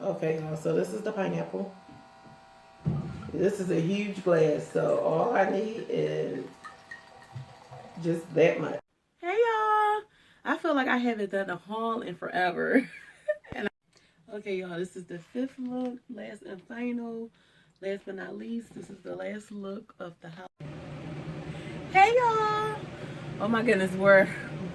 Okay, y'all, so this is the pineapple. This is a huge glass, so all I need is just that much. Hey y'all! I feel like I haven't done a haul in forever. Okay, y'all, this is the fifth look, last and final. Last but not least, this is the last look of the house. Hey y'all! Oh my goodness, we're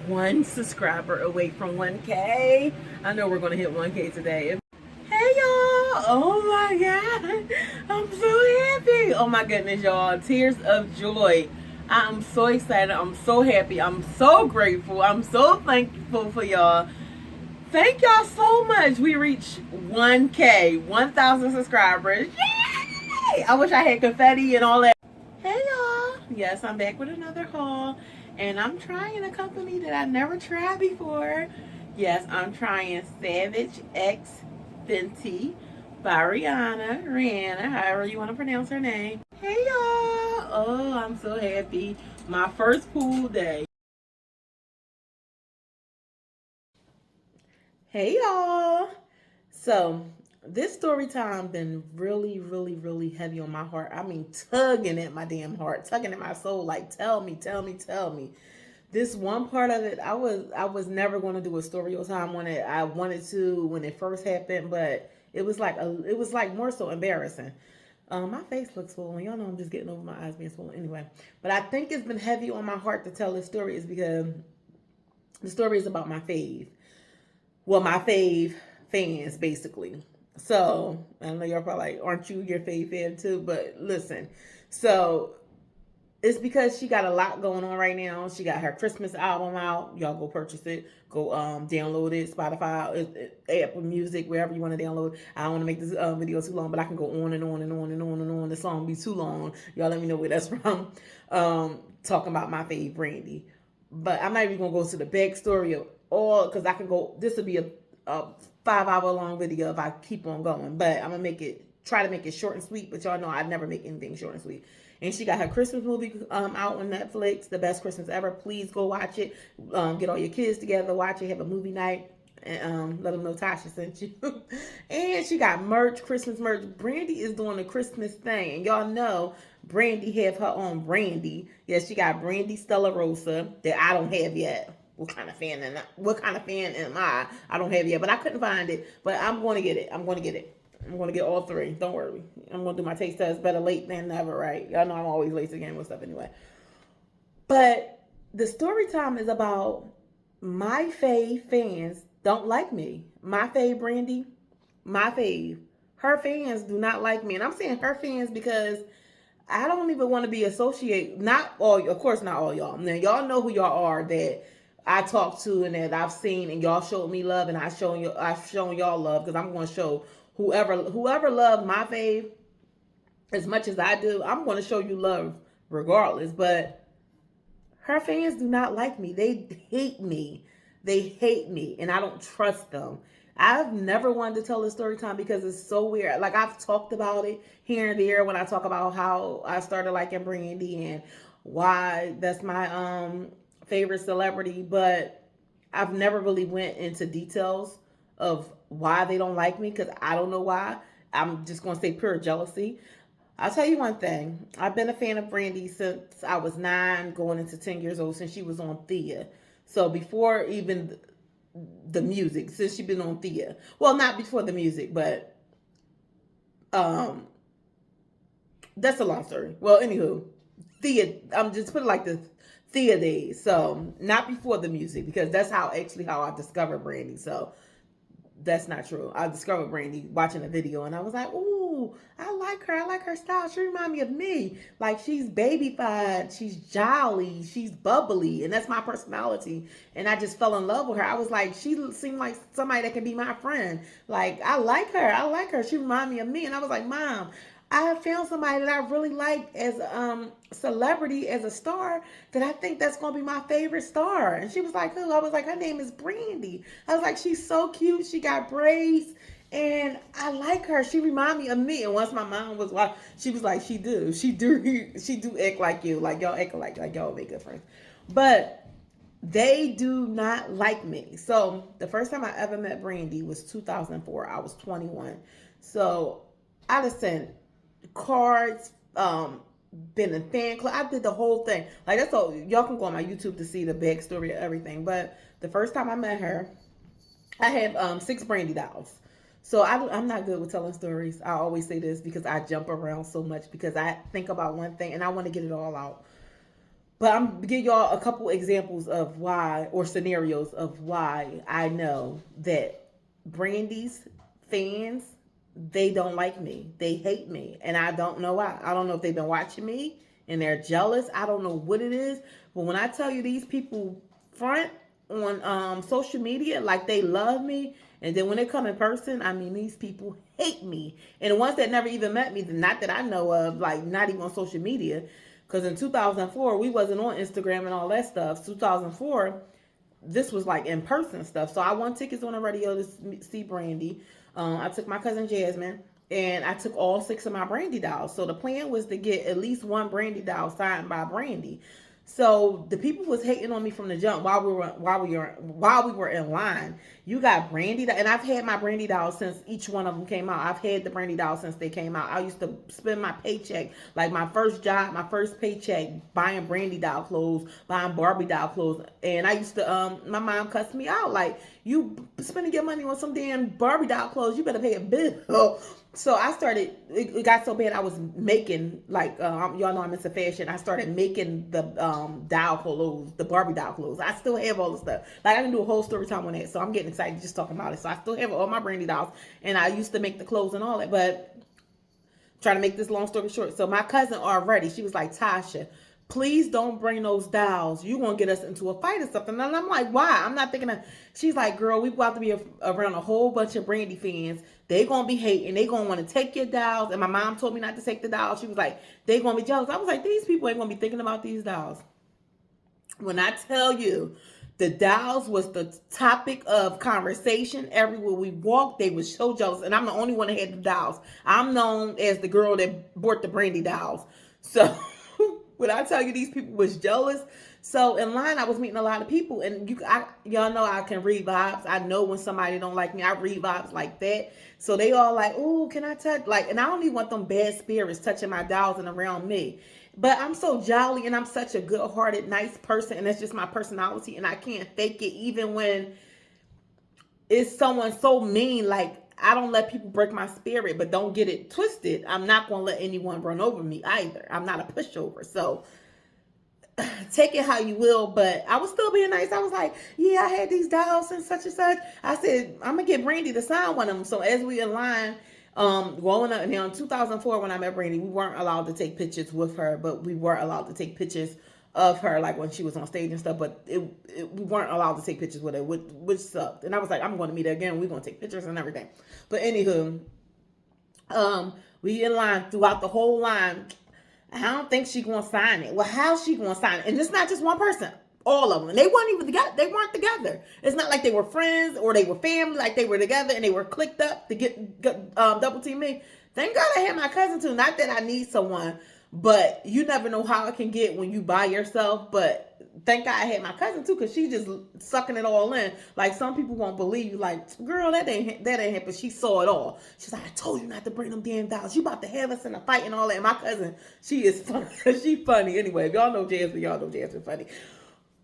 one subscriber away from 1K. I know we're gonna hit 1K today. Hey y'all! Oh my god! I'm so happy! Oh my goodness, y'all. Tears of joy. I'm so excited. I'm so happy. I'm so grateful. I'm so thankful for y'all. Thank y'all so much. We reached 1K, 1,000 subscribers. Yay! I wish I had confetti and all that. Hey y'all. Yes, I'm back with another haul. And I'm trying a company that I never tried before. Yes, I'm trying Savage X Fenty by Rihanna, however you want to pronounce her name. Hey y'all. Oh, I'm so happy. My first pool day. Hey y'all. So this story time been really, really, really heavy on my heart. I mean, tugging at my damn heart, tugging at my soul. Like, tell me, tell me, tell me. This one part of it, I was never going to do a story time when I wanted to when it first happened, but it was like more so embarrassing. My face looks swollen. Y'all know I'm just getting over my eyes being swollen anyway. But I think it's been heavy on my heart to tell this story is because the story is about my fave. Well, my fave fans, basically. So, I know y'all probably like, aren't you your fave fan too? But listen, so it's because she got a lot going on right now. She got her Christmas album out. Y'all go purchase it. Go download it. Spotify, Apple Music, wherever you want to download. I don't want to make this video too long, but I can go on and on and on and on and on. The song be too long. Y'all let me know where that's from. Talking about my fave Brandy. But I'm not even gonna go to the backstory of all because I can go. This would be a 5 hour long video if I keep on going. But I'm gonna try to make it short and sweet. But y'all know I never make anything short and sweet. And she got her Christmas movie out on Netflix, The Best Christmas Ever. Please go watch it. Get all your kids together, watch it, have a movie night, and let them know Tasha sent you. And she got merch, Christmas merch. Brandy is doing a Christmas thing. And y'all know Brandy have her own Brandy. Yes, she got Brandy Stella Rosa that I don't have yet. What kind of fan am I? I don't have yet, but I couldn't find it. But I'm going to get it. I'm going to get it. I'm going to get all three. Don't worry. I'm going to do my taste test. Better late than never, right? Y'all know I'm always late to the game with stuff anyway. But the story time is about my fave fans don't like me. My fave Brandy, my fave. Her fans do not like me. And I'm saying her fans because I don't even want to be associated. Not all, of course, not all y'all. Now, y'all know who y'all are that I talked to and that I've seen, and y'all showed me love, and I've shown y'all love because I'm going to show whoever loved my fave as much as I do. I'm going to show you love regardless. But her fans do not like me. They hate me. They hate me, and I don't trust them. I've never wanted to tell this story time because it's so weird. Like I've talked about it here and there when I talk about how I started liking Brandy and why that's my favorite celebrity, but I've never really went into details of why they don't like me because I don't know why. I'm just gonna say pure jealousy. I'll tell you one thing. I've been a fan of Brandy since I was 9, going into 10 years old, since she was on Thea. So before even the music, since she's been on Thea. Well, not before the music, but um, that's a long story. Well, anywho, Thea. I'm just put it like the Thea days. So not before the music because that's how I discovered Brandy. So that's not true. I discovered Brandy watching a video and I was like, ooh, I like her. I like her style. She reminds me of me. Like she's babyfied, she's jolly, she's bubbly, and that's my personality. And I just fell in love with her. I was like, she seemed like somebody that can be my friend. Like I like her. I like her. She reminds me of me. And I was like, Mom, I have found somebody that I really like as a celebrity, as a star, that I think that's going to be my favorite star. And she was like, who? I was like, her name is Brandy. I was like, she's so cute. She got braids. And I like her. She remind me of me. And once my mom was watching, she was like, she do act like you. Like y'all act like y'all make good friends. But They do not like me. So the first time I ever met Brandy was 2004. I was 21. So I just sent cards, been in fan club. I did the whole thing. Like that's all. Y'all can go on my YouTube to see the backstory of everything. But the first time I met her, I have 6 Brandy dolls. So I'm not good with telling stories. I always say this because I jump around so much because I think about one thing and I want to get it all out. But I'm gonna give y'all a couple examples of why, or scenarios of why I know that Brandy's fans, they don't like me. They hate me. And I don't know why. I don't know if they've been watching me and they're jealous. I don't know what it is. But when I tell you these people front on social media like they love me, and then when they come in person, I mean, these people hate me. And the ones that never even met me, not that I know of, like not even on social media, because in 2004, we wasn't on Instagram and all that stuff. 2004, this was like in person stuff. So I won tickets on the radio to see Brandy. I took my cousin Jasmine and I took all 6 of my Brandy dolls. So the plan was to get at least one Brandy doll signed by Brandy. So the people was hating on me from the jump while we were in line. You got Brandy, and I've had my Brandy dolls since each one of them came out. I've had the Brandy dolls since they came out. I used to spend my paycheck, like my first job, my first paycheck, buying Brandy doll clothes, buying Barbie doll clothes, and I used to my mom cussed me out like, you spending your money on some damn Barbie doll clothes, you better pay a bill. So I started, it got so bad I was making, like, y'all know I'm into fashion. I started making the doll clothes, the Barbie doll clothes. I still have all the stuff. Like, I can do a whole story time on that. So I'm getting excited just talking about it. So I still have all my Brandy dolls. And I used to make the clothes and all that. But trying to make this long story short. So my cousin already, she was like, Tasha, please don't bring those dolls. You're going to get us into a fight or something. And I'm like, why? I'm not thinking of, she's like, girl, we about to be around a whole bunch of Brandy fans. They going to be hating. They going to want to take your dolls. And my mom told me not to take the dolls. She was like, they going to be jealous. I was like, these people ain't going to be thinking about these dolls. When I tell you, the dolls was the topic of conversation everywhere we walked. They was so jealous. And I'm the only one that had the dolls. I'm known as the girl that bought the Brandy dolls. So when I tell you these people was jealous. So in line, I was meeting a lot of people. And y'all know I can read vibes. I know when somebody don't like me. I read vibes like that. So they all like, oh, can I touch? Like, and I don't even want them bad spirits touching my dolls and around me. But I'm so jolly and I'm such a good-hearted, nice person. And that's just my personality. And I can't fake it even when it's someone so mean. Like, I don't let people break my spirit. But don't get it twisted. I'm not going to let anyone run over me either. I'm not a pushover. So take it how you will. But I was still being nice. I was like, yeah, I had these dolls and such and such. I said, I'm going to get Brandy to sign one of them. So as we in line, growing up now in 2004 when I met Brandy, we weren't allowed to take pictures with her, but we were allowed to take pictures of her, like when she was on stage and stuff. But we weren't allowed to take pictures with her, which sucked. And I was like, I'm going to meet her again. We're going to take pictures and everything. But anywho, we in line throughout the whole line. I don't think she going to sign it. Well, how's she going to sign it? And it's not just one person. All of them. And they weren't even together. They weren't together. It's not like they were friends or they were family. Like they were together and they were clicked up to get double team me. Thank God I had my cousin too. Not that I need someone, but you never know how it can get when you by yourself. But thank God I had my cousin too, because she just sucking it all in. Like some people won't believe you. Like, girl, that ain't happen. She saw it all. She's like, I told you not to bring them damn dolls. You about to have us in a fight and all that. And my cousin, she is funny. She funny anyway. If y'all know Jasmine, y'all know Jasmine funny.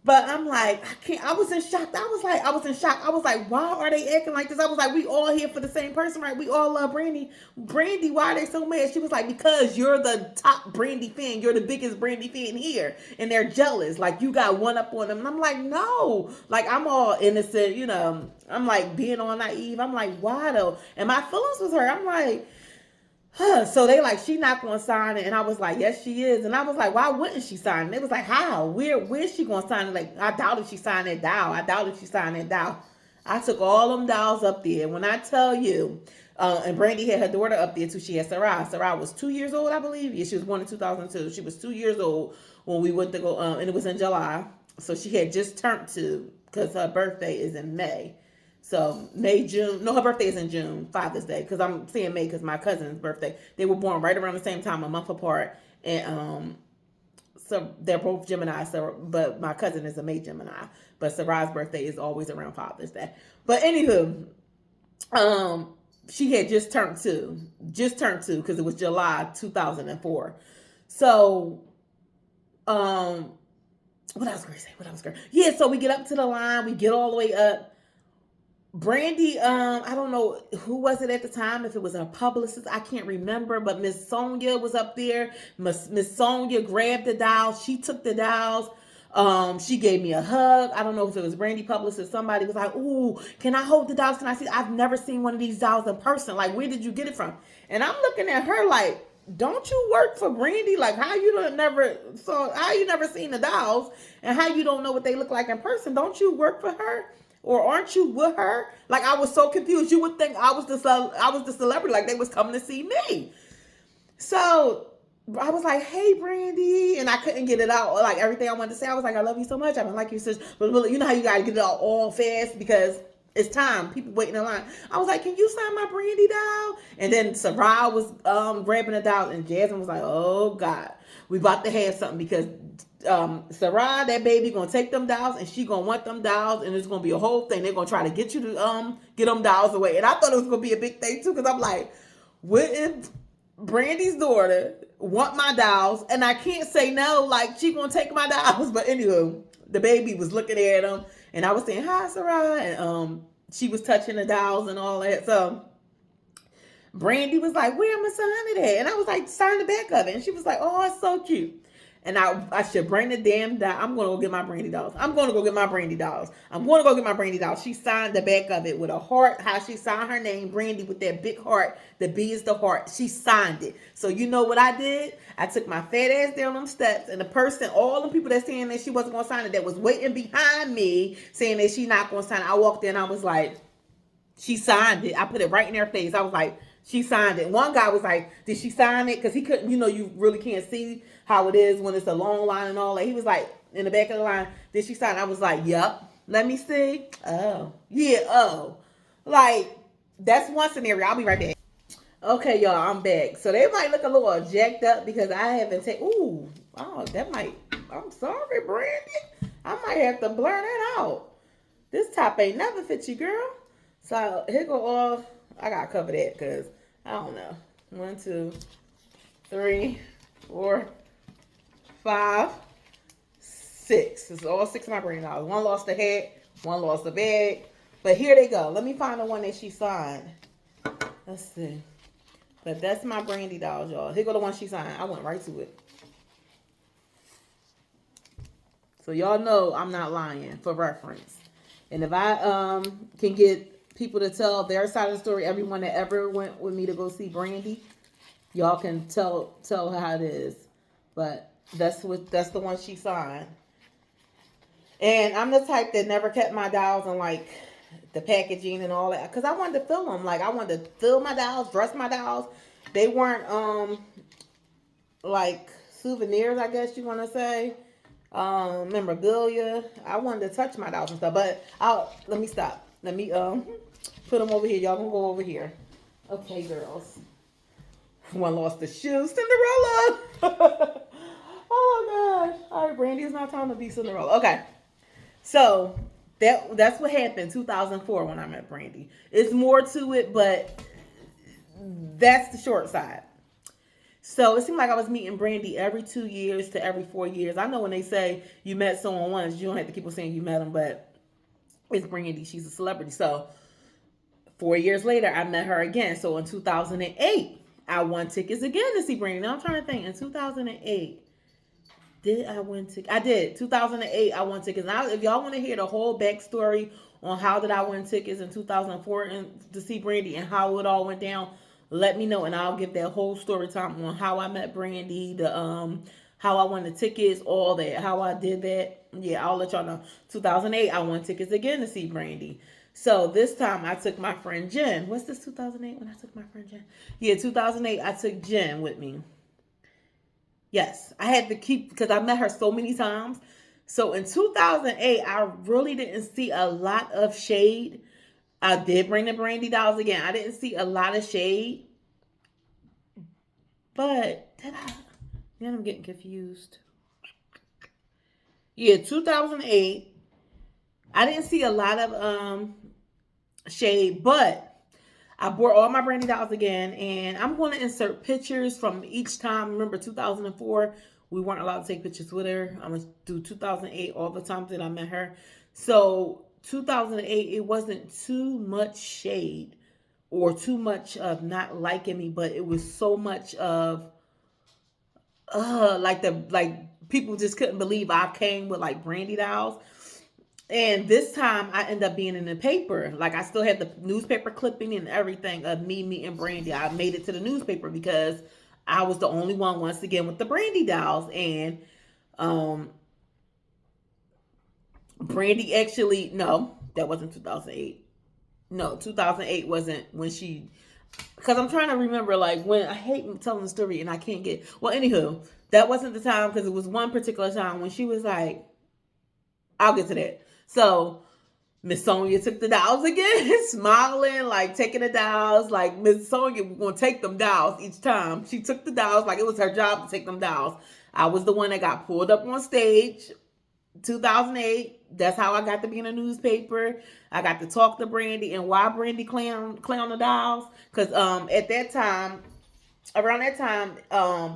But I'm like, I can't. I was in shock. I was in shock. I was like, why are they acting like this? I was like, we all here for the same person, right? We all love Brandy. Brandy, why are they so mad? She was like, because you're the top Brandy fan. You're the biggest Brandy fan here. And they're jealous. Like, you got one up on them. And I'm like, no. Like, I'm all innocent, you know. I'm like being all naive. I'm like, why though? And my feelings was hurt. I'm like, so they like, she not going to sign it. And I was like, yes, she is. And I was like, why wouldn't she sign it? They was like, how? Where's she going to sign it? Like, I doubted she signed that doll. I took all them dolls up there. When I tell you, and Brandy had her daughter up there too. She had Sarah. Sarah was 2 years old, I believe. Yeah, she was born in 2002. She was 2 years old when we went to go, and it was in July. So she had just turned 2 because her birthday is in May. So May, June. No, her birthday is in June, Father's Day. Because I'm saying May because my cousin's birthday. They were born right around the same time, a month apart. And So they're both Gemini, so, but my cousin is a May Gemini. But Sarah's birthday is always around Father's Day. But anywho, she had just turned two because it was July 2004. So, what I was going to say, yeah, so we get up to the line, we get all the way up. Brandy, I don't know who was it at the time, if it was a publicist, I can't remember, but Miss Sonia was up there. Miss Sonia grabbed the dials, she took the dials, she gave me a hug. I don't know if it was Brandy publicist, somebody was like, ooh, can I hold the dials? Can I see? I've never seen one of these dials in person. Like, where did you get it from? And I'm looking at her like, don't you work for Brandy? Like, how you never seen the dolls and how you don't know what they look like in person? Don't you work for her? Or aren't you with her? Like, I was so confused. You would think I was the celebrity, like they was coming to see me. So I was like, hey, Brandy. And I couldn't get it out. Like, everything I wanted to say, I was like, I love you so much. I don't like you, sis. But you know how you got to get it out all fast because it's time. People waiting in line. I was like, can you sign my Brandy doll? And then Sarah was grabbing a doll. And Jasmine was like, oh, God. We about to have something because Sarah, that baby, gonna take them dolls and she gonna want them dolls and it's gonna be a whole thing. They're gonna try to get you to get them dolls away. And I thought it was gonna be a big thing too, because I'm like, what if Brandy's daughter want my dolls and I can't say no? Like, she gonna take my dolls. But anyway, the baby was looking at them and I was saying hi, Sarah, and she was touching the dolls and all that. So Brandy was like, where am I signing it at? And I was like, sign the back of it. And she was like, oh, it's so cute. And I should bring the damn doll. I'm going to go get my Brandy dolls. She signed the back of it with a heart. How she signed her name, Brandy, with that big heart. The B is the heart. She signed it. So you know what I did? I took my fat ass down them steps. And the person, all the people that saying that she wasn't going to sign it, that was waiting behind me, saying that she not going to sign it. I walked in. I was like, she signed it. I put it right in their face. I was like, she signed it. One guy was like, did she sign it? Because he couldn't, you really can't see how it is when it's a long line and all that. He was like, in the back of the line, did she sign it? I was like, yep. Let me see. Oh. Yeah, oh. Like, that's one scenario. I'll be right back. Okay, y'all, I'm back. So they might look a little jacked up because I haven't taken, I'm sorry, Brandy. I might have to blur that out. This top ain't never fit you, girl. So here go all, I gotta cover that because I don't know. 1, 2, 3, 4, 5, 6. It's all 6 of my Brandy dolls. One lost the hat, one lost the bag. But here they go. Let me find the one that she signed. Let's see. But that's my Brandy dolls, y'all. Here go the one she signed. I went right to it. So y'all know I'm not lying for reference. And if I can get people to tell their side of the story, everyone that ever went with me to go see Brandy, y'all can tell how it is. But that's the one she signed. And I'm the type that never kept my dolls in like the packaging and all that, because I wanted to fill them. Like, I wanted to fill my dolls, dress my dolls. They weren't like souvenirs, I guess you want to say. Memorabilia. I wanted to touch my dolls and stuff, but let me stop. Let me put them over here. Y'all gonna go over here. Okay, girls. One lost the shoe. Cinderella. Oh my gosh. All right, Brandy, it's not time to be Cinderella. Okay. So that's what happened 2004 when I met Brandy. It's more to it, but that's the short side. So it seemed like I was meeting Brandy every 2 years to every 4 years. I know when they say you met someone once, you don't have to keep on saying you met them, but it's Brandy. She's a celebrity. So 4 years later, I met her again. So in 2008, I won tickets again to see Brandy. Now I'm trying to think. In 2008, did I win tickets? I did. 2008, I won tickets. Now, if y'all want to hear the whole backstory on how did I win tickets in 2004 to see Brandy and how it all went down, let me know, and I'll give that whole story time on how I met Brandy, how I won the tickets, all that, how I did that. Yeah, I'll let y'all know. 2008, I won tickets again to see Brandy. So this time I took my friend Jen. What's this, 2008 when I took my friend Jen? Yeah, 2008, I took Jen with me. Yes, I had to keep, because I met her so many times. So in 2008, I really didn't see a lot of shade. I did bring the Brandy dolls again. I didn't see a lot of shade. But did I? Then I'm getting confused. Yeah, 2008. I didn't see a lot of shade, but I bought all my Brandy dolls again, and I'm going to insert pictures from each time. Remember, 2004, we weren't allowed to take pictures with her. I'm going to do 2008, all the times that I met her. So 2008, it wasn't too much shade or too much of not liking me, but it was so much of like people just couldn't believe I came with like Brandy dolls. And this time I end up being in the paper. Like I still had the newspaper clipping and everything of me meeting Brandy. I made it to the newspaper because I was the only one once again with the Brandy dolls. And um Brandy actually, no, that wasn't 2008. No, 2008 wasn't when she, because I'm trying to remember like when, I hate telling the story and I can't get, well, anywho, that wasn't the time because it was one particular time when she was like, I'll get to that. So Miss Sonia took the dolls again, smiling, like taking the dolls. Like Miss Sonia was gonna take them dolls each time. She took the dolls like it was her job to take them dolls. I was the one that got pulled up on stage, 2008. That's how I got to be in a newspaper. I got to talk to Brandy. And why Brandy clown the dolls? Because at that time, around that time,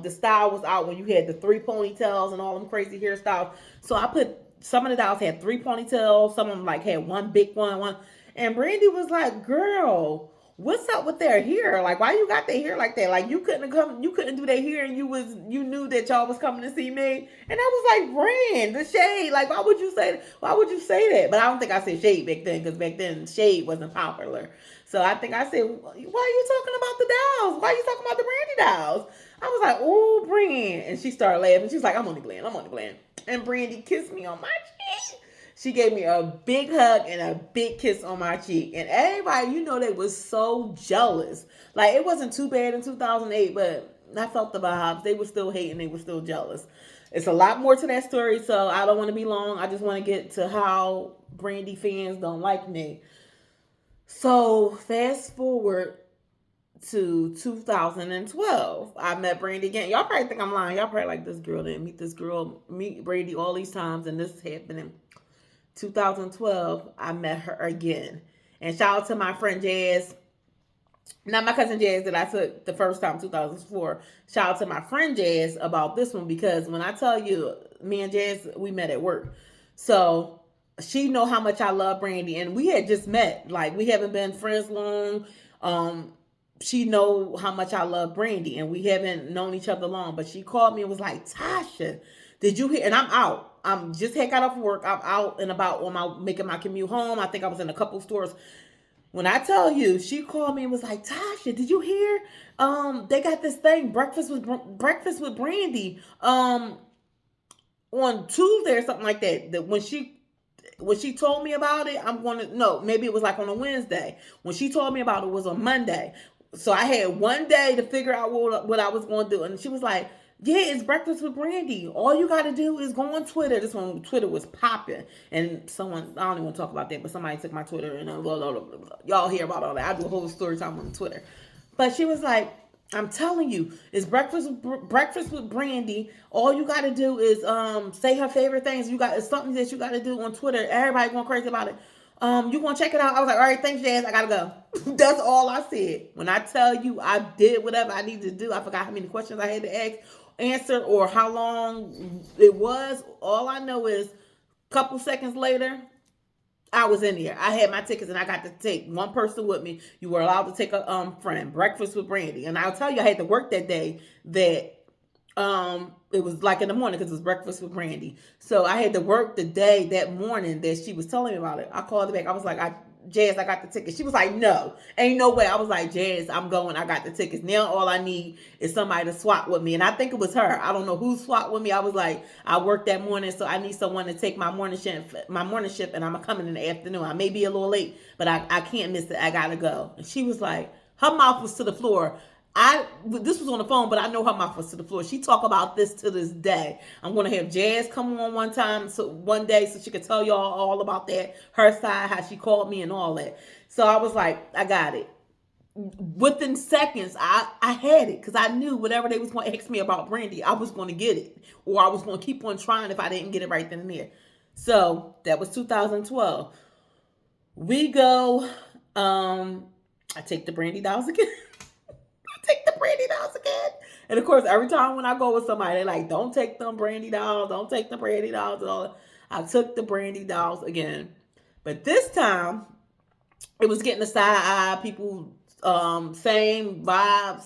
the style was out when you had the three ponytails and all them crazy hairstyles. So I put, some of the dolls had three ponytails, some of them like had one big one. And Brandy was like, "Girl, what's up with their hair? Like, why you got their hair like that? Like, you couldn't do their hair, and you knew that y'all was coming to see me." And I was like, "Brand, the shade. Like, why would you say that?" But I don't think I said shade back then because back then shade wasn't popular. So I think I said, "Why are you talking about the dolls? Why are you talking about the Brandy dolls?" I was like, "Oh, Brand," and she started laughing. She's like, "I'm only playing. I'm only playing." And Brandy kissed me on my cheek. She gave me a big hug and a big kiss on my cheek. And everybody, they was so jealous. Like, it wasn't too bad in 2008, but I felt the vibes. They were still hating. They were still jealous. It's a lot more to that story, so I don't want to be long. I just want to get to how Brandy fans don't like me. So, fast forward to 2012. I met Brandy again. Y'all probably think I'm lying. Y'all probably like, this girl didn't meet Brandy all these times, and this happened in 2012. I met her again. And shout out to my friend Jazz. Not my cousin Jazz that I took the first time, 2004. Shout out to my friend Jazz about this one, because when I tell you, me and Jazz, we met at work. So she know how much I love Brandy, and we had just met. Like, we haven't been friends long. She know how much I love Brandy, and we haven't known each other long. But she called me and was like, "Tasha, did you hear?" And I'm out. I'm just had got off work. I'm out and about on my making my commute home. I think I was in a couple stores. When I tell you, she called me and was like, "Tasha, did you hear? They got this thing, breakfast with Brandy, on Tuesday or something like that." That when she told me about it, I'm going to, no, maybe it was like on a Wednesday. When she told me about it, it was on Monday. So I had one day to figure out what I was going to do. And she was like, "Yeah, it's breakfast with Brandy. All you got to do is go on Twitter." This one, Twitter was popping. And someone, I don't even want to talk about that, but somebody took my Twitter and blah, blah, blah, blah. Y'all hear about all that. I do a whole story time on Twitter. But she was like, "I'm telling you, it's breakfast with Brandy. All you got to do is say her favorite things. It's something that you got to do on Twitter. Everybody going crazy about it. You gonna check it out?" I was like, "All right, thanks, Jazz. I gotta go." That's all I said. When I tell you I did whatever I needed to do, I forgot how many questions I had to answer or how long it was. All I know is a couple seconds later, I was in there. I had my tickets and I got to take one person with me. You were allowed to take a friend. Breakfast with Brandy. And I'll tell you, I had to work that day that it was like in the morning because it was breakfast with Brandy. So I had to work the day that morning that she was telling me about it. I called her back. I was like, "Jazz, I got the tickets." She was like, "No, ain't no way." I was like, "Jazz, I'm going. I got the tickets. Now all I need is somebody to swap with me." And I think it was her. I don't know who swapped with me. I was like, "I worked that morning, so I need someone to take my morning shift, and I'm coming in the afternoon. I may be a little late, but I can't miss it. I gotta go." And she was like, her mouth was to the floor. This was on the phone, but I know her mouth was to the floor. She talk about this to this day. I'm gonna have Jazz come on one day, so she could tell y'all all about that, her side, how she called me and all that. So I was like, I got it. within seconds, I had it because I knew whatever they was going to ask me about Brandy, I was going to get it, or I was going to keep on trying if I didn't get it right then and there. So that was 2012. We go. I take the Brandy dolls again. I take the Brandy dolls again. And of course, every time when I go with somebody, they're like, "Don't take them Brandy dolls. Don't take the Brandy dolls." And all. I took the Brandy dolls again, but this time it was getting the side eye. People, same vibes.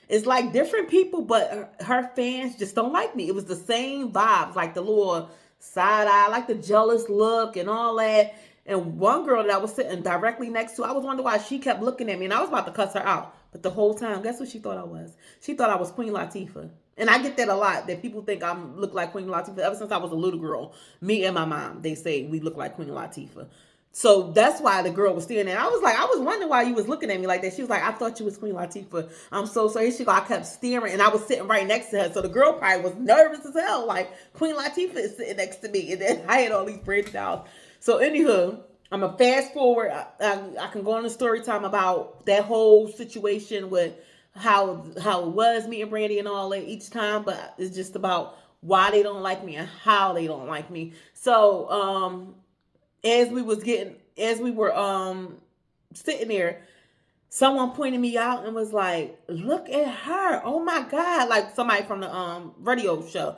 It's like different people, but her fans just don't like me. It was the same vibes, like the little side eye, like the jealous look and all that. And one girl that I was sitting directly next to, I was wondering why she kept looking at me, and I was about to cuss her out. But the whole time, guess what she thought I was? She thought I was Queen Latifah. And I get that a lot, that people think I look like Queen Latifah. Ever since I was a little girl, me and my mom, they say we look like Queen Latifah. So that's why the girl was standing there. I was like, I was wondering why you was looking at me like that. She was like, I thought you was Queen Latifah. I'm so sorry. She go, I kept staring, and I was sitting right next to her. So the girl probably was nervous as hell. Like, Queen Latifah is sitting next to me. And then I had all these Brandy dolls. So anywho, I'm going to fast forward. I can go on a story time about that whole situation with how it was, me and Brandy and all that each time. But it's just about why they don't like me and how they don't like me. So, as we were sitting there, someone pointed me out and was like, "Look at her. Oh my God." Like somebody from the radio show.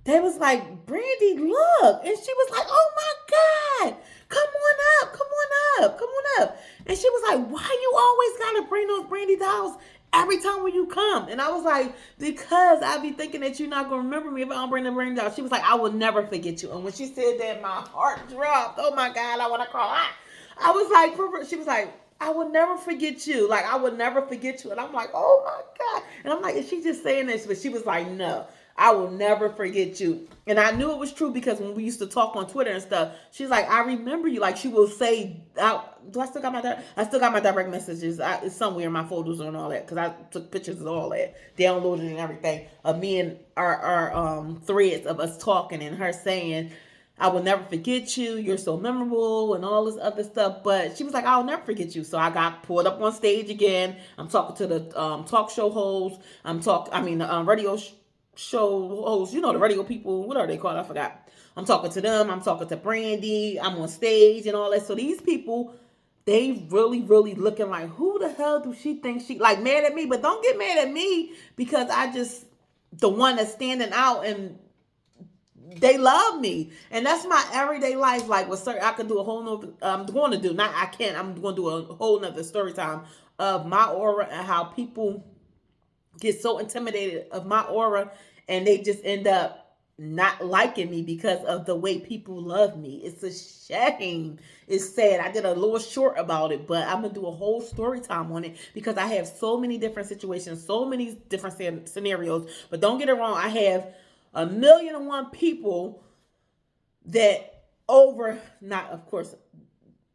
They was like, "Brandy, look." And she was like, "Oh my God. Come on up. Come on up. Come on up." And she was like, "Why you always gotta bring those Brandy dolls every time when you come?" And I was like, "Because I be thinking that you're not gonna remember me if I don't bring the Brandy dolls." She was like, "I will never forget you." And when she said that, my heart dropped. Oh my God, I want to cry. I was like, she was like, "I will never forget you. Like, I will never forget you." And I'm like, "Oh my God." And I'm like, "Is she just saying this?" But she was like, "No, I will never forget you." And I knew it was true because when we used to talk on Twitter and stuff, she's like, "I remember you." Like, she will say, "Do I still got my direct?" I still got my direct messages. It's somewhere in my folders and all that because I took pictures of all that, downloaded and everything of me and our threads of us talking and her saying, "I will never forget you. You're so memorable," and all this other stuff. But she was like, "I'll never forget you." So I got pulled up on stage again. I'm talking to the talk show host. Radio show hosts. You know, the radio people. What are they called? I forgot. I'm talking to them. I'm talking to Brandy. I'm on stage and all that. So these people, they really, really looking like, who the hell do she think she, like, mad at me? But don't get mad at me because I just, the one that's standing out and they love me. And that's my everyday life. Like with certain, I could do a whole nother, I'm going to do, not I can't, I'm going to do a whole nother story time of my aura and how people get so intimidated of my aura and they just end up not liking me because of the way people love me. It's a shame. It's sad. I did a little short about it, but I'm going to do a whole story time on it because I have so many different situations, so many different scenarios. But don't get it wrong. I have 1,000,001 people that not, of course,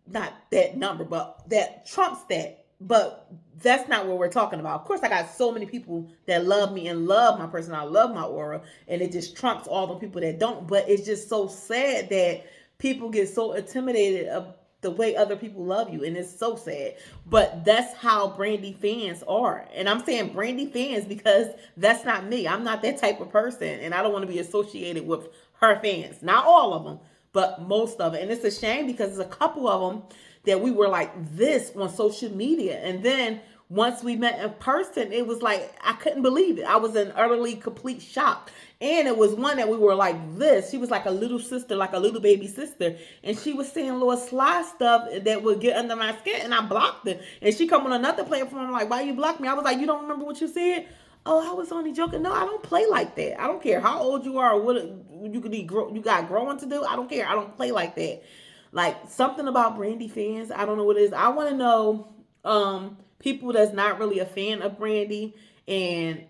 not that number, but that trumps that. But that's not what we're talking about. Of course, I got so many people that love me and love my person. I love my aura, and it just trumps all the people that don't. But it's just so sad that people get so intimidated of the way other people love you, and it's so sad. But that's how Brandy fans are. And I'm saying Brandy fans because that's not me. I'm not that type of person, and I don't want to be associated with her fans. Not all of them, but most of it. And it's a shame because there's a couple of them that we were like this on social media. And then once we met in person, it was like, I couldn't believe it. I was in utterly complete shock. And it was one that we were like this. She was like a little sister, like a little baby sister. And she was saying little sly stuff that would get under my skin. And I blocked it. And she come on another platform like, "Why you blocked me?" I was like, "You don't remember what you said?" "Oh, I was only joking." No, I don't play like that. I don't care how old you are or what you got growing to do. I don't care. I don't play like that. Like something about Brandy fans, I don't know what it is. I want to know people that's not really a fan of Brandy and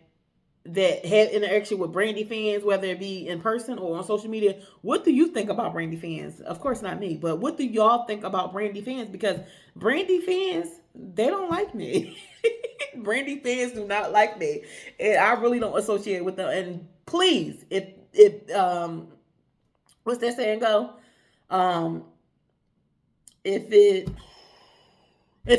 that have interaction with Brandy fans, whether it be in person or on social media. What do you think about Brandy fans? Of course, not me, but what do y'all think about Brandy fans? Because Brandy fans, they don't like me. Brandy fans do not like me, and I really don't associate with them. And please, if what's that saying go? Um, if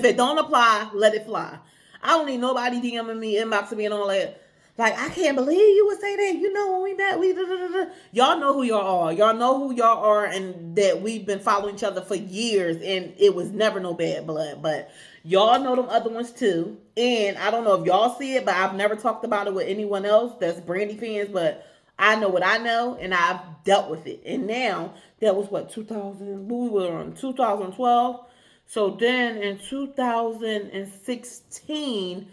it don't apply, let it fly. I don't need nobody DMing me, inboxing me, and all that. Like, I can't believe you would say that. You know, when we met, we da da da da. Y'all know who y'all are. Y'all know who y'all are, and that we've been following each other for years, and it was never no bad blood. But y'all know them other ones too. And I don't know if y'all see it, but I've never talked about it with anyone else that's Brandy fans. But I know what I know, and I've dealt with it. And now that was what 2000. We were on 2012. So then in 2016,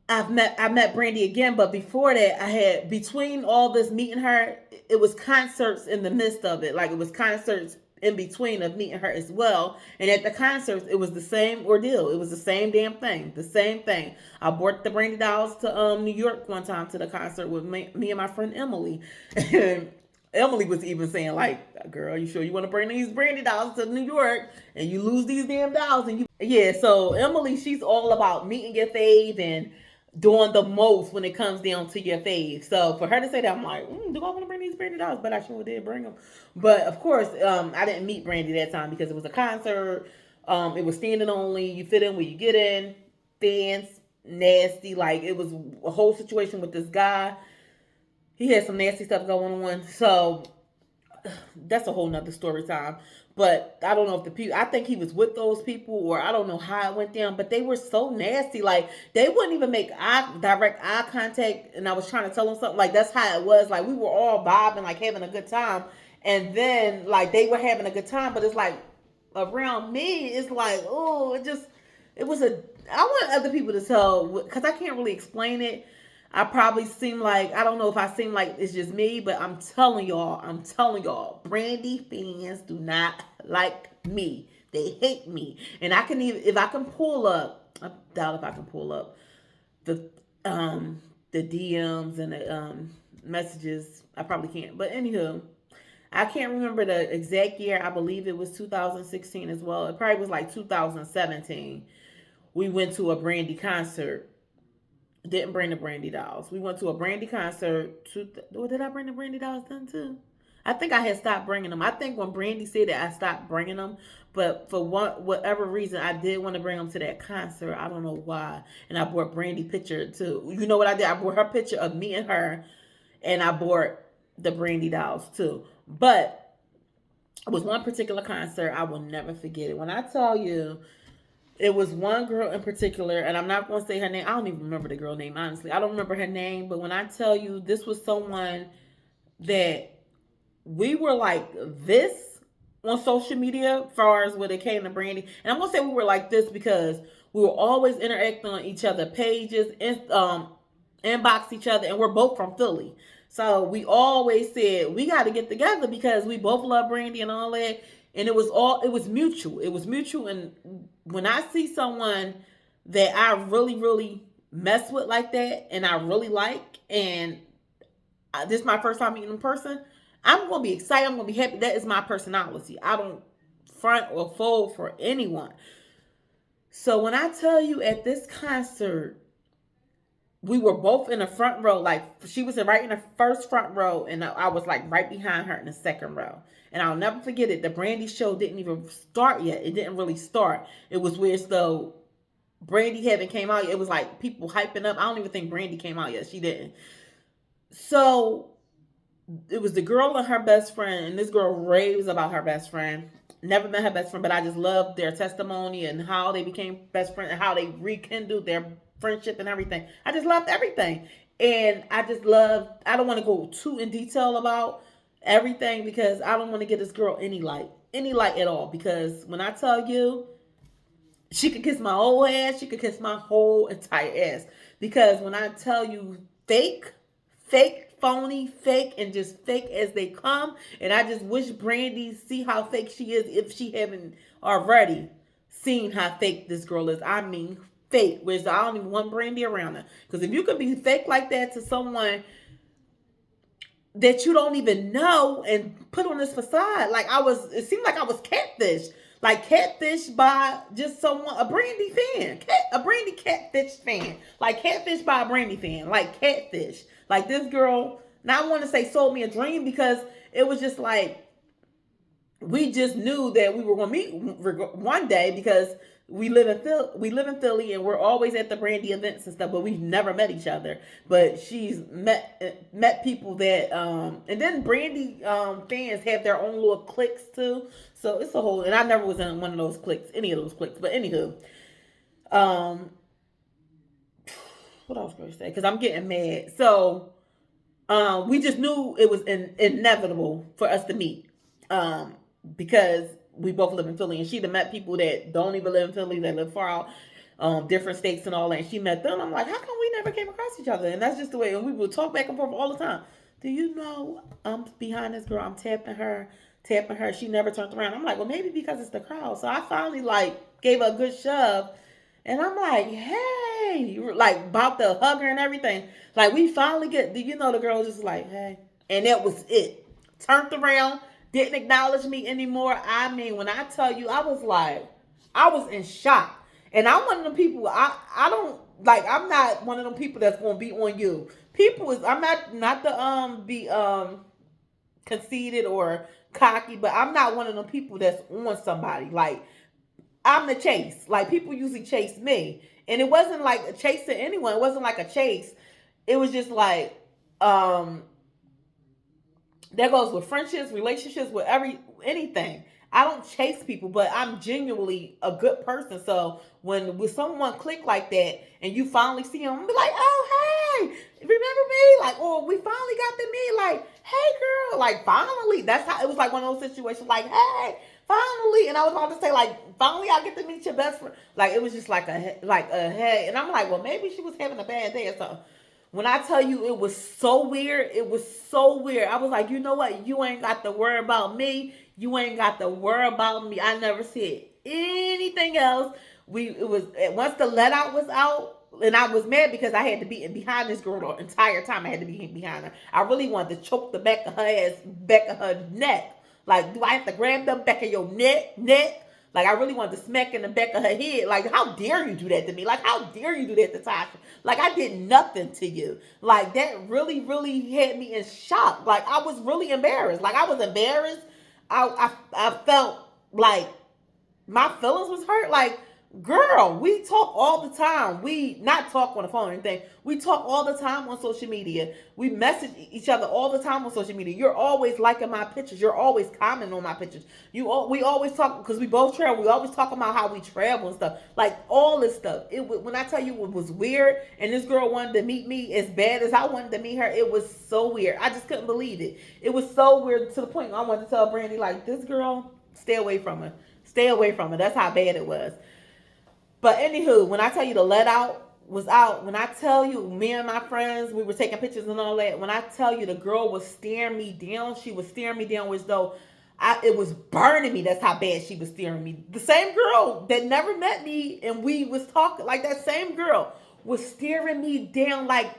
I met Brandy again, but before that, I had between all this meeting her, it was concerts in the midst of it. Like it was concerts in between of meeting her as well. And at the concerts, it was the same ordeal. It was the same damn thing. The same thing. I brought the Brandy dolls to New York one time to the concert with me and my friend Emily. And Emily was even saying, like, girl, you sure you want to bring these Brandy dolls to New York and you lose these damn dolls? And you, yeah, so Emily, she's all about meeting your fave and doing the most when it comes down to your fave. So for her to say that, I'm like, do I want to bring these Brandy dolls? But I sure did bring them. But of course, I didn't meet Brandy that time because it was a concert. It was standing only. You fit in where you get in. Fans, nasty. Like, it was a whole situation with this guy. He had some nasty stuff going on. So that's a whole nother story time. But I don't know if the people, I think he was with those people, or I don't know how it went down, but they were so nasty. Like, they wouldn't even make direct eye contact. And I was trying to tell them something. Like, that's how it was. Like, we were all vibing, like having a good time. And then, like, they were having a good time, but it's like around me, it's like, oh, it was I want other people to tell, because I can't really explain it. I probably seem like, I don't know if I seem like it's just me, but I'm telling y'all, Brandy fans do not like me. They hate me. And I can even, if I can pull up, I doubt if I can pull up the DMs and the messages. I probably can't. But anywho, I can't remember the exact year. I believe it was 2016 as well. It probably was like 2017. We went to a Brandy concert. Didn't bring the Brandy dolls. We went to a Brandy concert. Did I bring the Brandy dolls then too? I think I had stopped bringing them. I think when Brandy said that, I stopped bringing them. But for whatever reason, I did want to bring them to that concert. I don't know why. And I brought Brandy picture too. You know what I did? I brought her picture of me and her, and I brought the Brandy dolls too. But it was one particular concert. I will never forget it. When I tell you, it was one girl in particular, and I'm not going to say her name. I don't even remember the girl name, honestly. I don't remember her name, but when I tell you, this was someone that we were like this on social media as far as when it came to Brandy. And I'm going to say we were like this because we were always interacting on each other pages, inbox each other, and we're both from Philly. So we always said, we got to get together because we both love Brandy and all that. And it was mutual. It was mutual. And when I see someone that I really, really mess with like that, and I really like, and this is my first time meeting in person, I'm going to be excited. I'm going to be happy. That is my personality. I don't front or fold for anyone. So when I tell you at this concert, we were both in the front row. Like, she was right in the first front row, and I was like right behind her in the second row. And I'll never forget it. The Brandy show didn't even start yet. It didn't really start. It was weird as though Brandy hadn't came out yet. It was like people hyping up. I don't even think Brandy came out yet. She didn't. So it was the girl and her best friend. And this girl raves about her best friend. Never met her best friend, but I just loved their testimony and how they became best friends and how they rekindled their friendship and everything. I just loved everything. And I don't want to go too in detail about everything because I don't want to give this girl any light at all. Because when I tell you, she could kiss my whole ass, she could kiss my whole entire ass. Because when I tell you fake, phony, fake, and just fake as they come. And I just wish Brandy see how fake she is if she haven't already seen how fake this girl is. I mean, fake. Whereas I don't even want Brandy around her. Because if you could be fake like that to someone that you don't even know and put on this facade, like it seemed like I was catfish. Like catfish by just someone, a Brandy fan. A Brandy catfish fan. Like catfish by a Brandy fan. Like catfish. Like this girl, now I want to say sold me a dream because it was just like, we just knew that we were going to meet one day because we live in Philly and we're always at the Brandy events and stuff, but we've never met each other. But she's met people that and then Brandy fans have their own little cliques too. So it's a whole, and I never was in one of those cliques, any of those cliques. But anywho, um, what I was going to say because I'm getting mad. So we just knew it was inevitable for us to meet because we both live in Philly, and she'd have met people that don't even live in Philly, that live far out, different states and all that. And she met them. I'm like, how come we never came across each other? And that's just the way. And we would talk back and forth all the time. Do you know I'm behind this girl? I'm tapping her, tapping her. She never turned around. I'm like, well, maybe because it's the crowd. So I finally like gave her a good shove. And I'm like, hey, like about to hug her and everything. Like we finally get, you know, the girl was just like, hey. And that was it. Turned around, didn't acknowledge me anymore. I mean, when I tell you, I was like, I was in shock. And I'm one of them people, I don't, like, I'm not one of them people that's going to be on you. People is, I'm not the, be, conceited or cocky, but I'm not one of them people that's on somebody. Like, I'm the chase. Like people usually chase me. And it wasn't like a chase to anyone. It wasn't like a chase. It was just like, that goes with friendships, relationships, with anything. I don't chase people, but I'm genuinely a good person. So when with someone click like that and you finally see them, I'm be like, oh hey, remember me? Like, oh, we finally got to meet. Like, hey girl, like finally. That's how it was like one of those situations. Like, hey, finally. And I was about to say, like, finally I get to meet your best friend. Like it was just like a hey. And I'm like, well, maybe she was having a bad day or something. When I tell you it was so weird, it was so weird. I was like, you know what? You ain't got to worry about me. You ain't got to worry about me. I never said anything else. It was once the let out was out, and I was mad because I had to be behind this girl the entire time. I had to be behind her. I really wanted to choke the back of her ass, back of her neck. Like, do I have to grab the back of your neck? Like, I really wanted to smack in the back of her head. Like, how dare you do that to me? Like, how dare you do that to Tasha? Like, I did nothing to you. Like, that really, really had me in shock. Like, I was really embarrassed. Like, I was embarrassed. I felt like my feelings was hurt. Like, girl, we talk all the time. We not talk on the phone or anything. We talk all the time on social media. We message each other all the time on social media. You're always liking my pictures. You're always commenting on my pictures. We always talk because we both travel. We always talk about how we travel and stuff. Like all this stuff. When I tell you it was weird, and this girl wanted to meet me as bad as I wanted to meet her, it was so weird. I just couldn't believe it. It was so weird to the point I wanted to tell Brandy, like, this girl, stay away from her. Stay away from her. That's how bad it was. But anywho, when I tell you the let out was out, when I tell you me and my friends, we were taking pictures and all that, when I tell you the girl was staring me down, she was staring me down as though it was burning me. That's how bad she was staring me. The same girl that never met me and we was talking, like that same girl was staring me down like,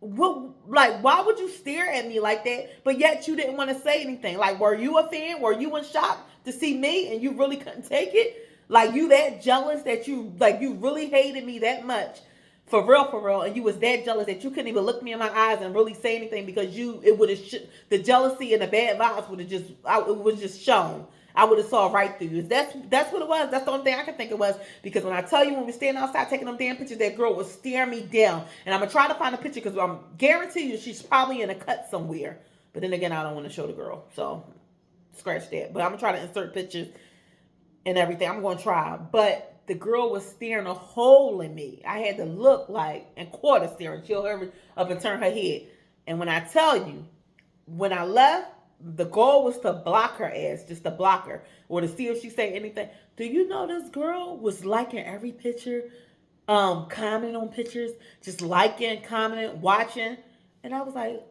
what, like, why would you stare at me like that? But yet you didn't want to say anything. Like, were you a fan? Were you in shock to see me and you really couldn't take it? Like, you that jealous that you really hated me that much, for real, and you was that jealous that you couldn't even look me in my eyes and really say anything because it would have the jealousy and the bad vibes would have it was just shown. I would have saw right through you. That's what it was. That's the only thing I can think it was. Because when I tell you, when we standing outside taking them damn pictures, that girl was staring me down. And I'm gonna try to find a picture because I'm guarantee you she's probably in a cut somewhere. But then again, I don't want to show the girl, so scratch that. But I'm gonna try to insert pictures and everything. I'm going to try. But the girl was staring a hole in me. I had to look like, and quarter staring. She'll hurry up and turn her head. And when I tell you, when I left, the goal was to block her ass, just to block her, or to see if she say anything. Do you know this girl was liking every picture, commenting on pictures, just liking, commenting, watching. And I was like,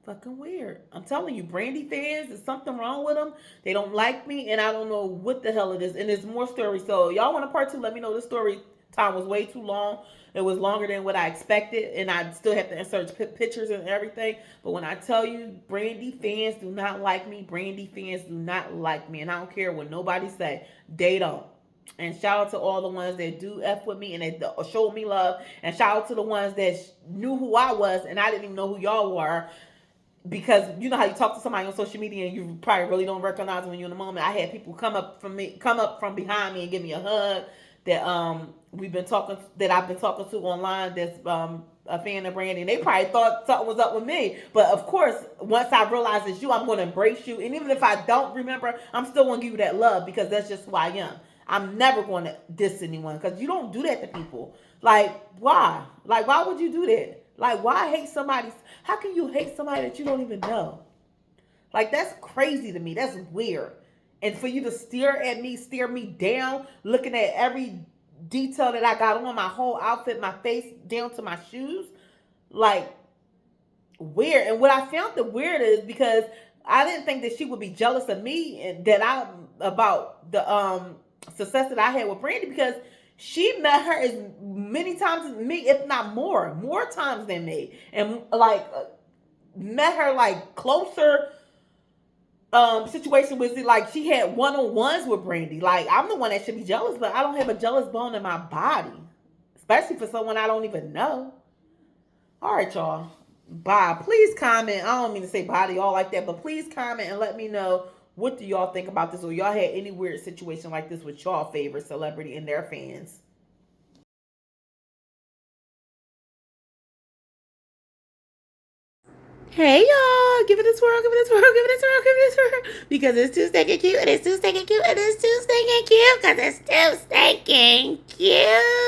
fucking weird. I'm telling you, Brandy fans, there's something wrong with them. They don't like me, and I don't know what the hell it is. And there's more stories. So y'all want a part 2? Let me know. This story time was way too long. It was longer than what I expected, and I still have to insert pictures and everything. But when I tell you, Brandy fans do not like me. Brandy fans do not like me, and I don't care what nobody say. They don't. And shout out to all the ones that do F with me and that showed me love. And shout out to the ones that knew who I was, and I didn't even know who y'all were. because you know how you talk to somebody on social media and you probably really don't recognize them when you're in the moment. I had people come up from behind me and give me a hug that I've been talking to online. That's a fan of Brandy, and they probably thought something was up with me. But of course, once I realize it's you, I'm going to embrace you, and even if I don't remember, I'm still going to give you that love because that's just who I am. I'm never going to diss anyone because you don't do that to people. Like, why? Like, why would you do that? Like, why hate somebody? How can you hate somebody that you don't even know? Like, that's crazy to me. That's weird. And for you to stare me down, looking at every detail that I got on, my whole outfit, my face, down to my shoes, like, weird. And what I found the weird is because I didn't think that she would be jealous of me and that I about the success that I had with Brandy because she met her as many times as me, if not more times than me, and like met her like closer situation was it like she had one-on-ones with Brandy. Like I'm the one that should be jealous, but I don't have a jealous bone in my body, especially for someone I don't even know. All right, y'all. Bye. Please comment. I don't mean to say bye to y'all like that, but please comment and let me know what do y'all think about this, or y'all had any weird situation like this with y'all favorite celebrity and their fans. Hey y'all, give it a swirl, give it a swirl, give it a swirl, give it a swirl. Because it's too stinking cute, and it's too stinking cute, and it's too stinking cute, because it's too stinking cute.